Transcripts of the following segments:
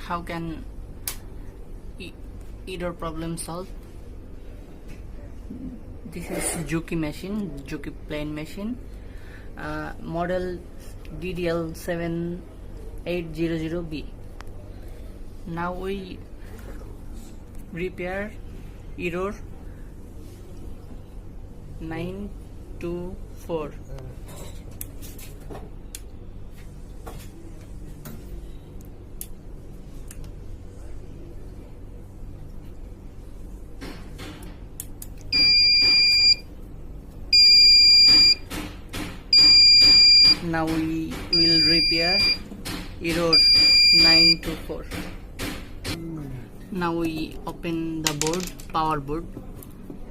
how can error problem solve? This is juki machine, juki plane machine, model DDL7800B. Now we repair error 924. Now we will repair error 924. Now we open the board, power board.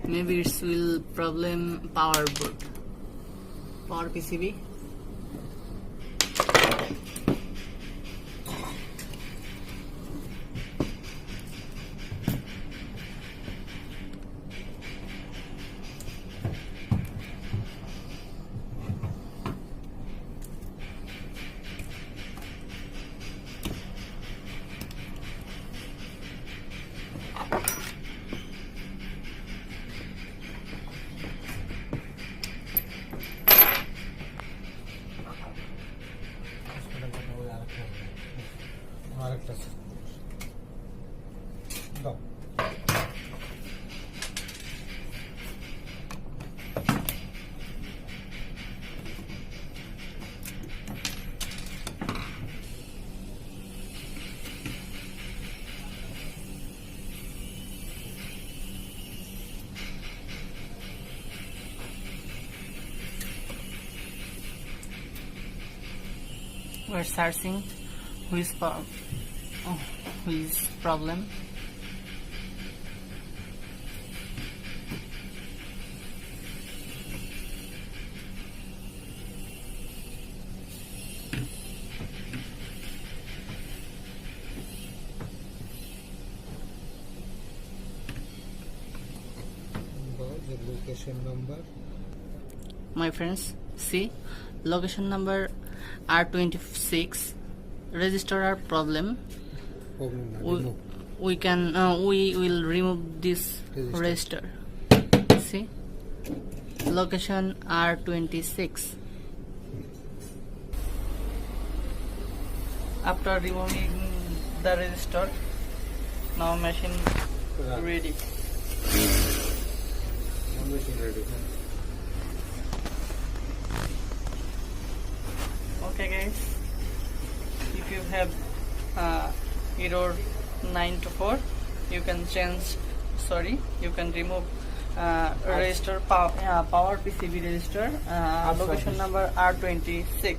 Maybe it will problem power board, power PCB. We're searching which problem. The location number. My friends, see, location number R26, register our problem. We will remove this register. See, location R26. After removing the register, now machine ready. Okay guys, if you have error 924, you can remove register power PCB register, location number R26.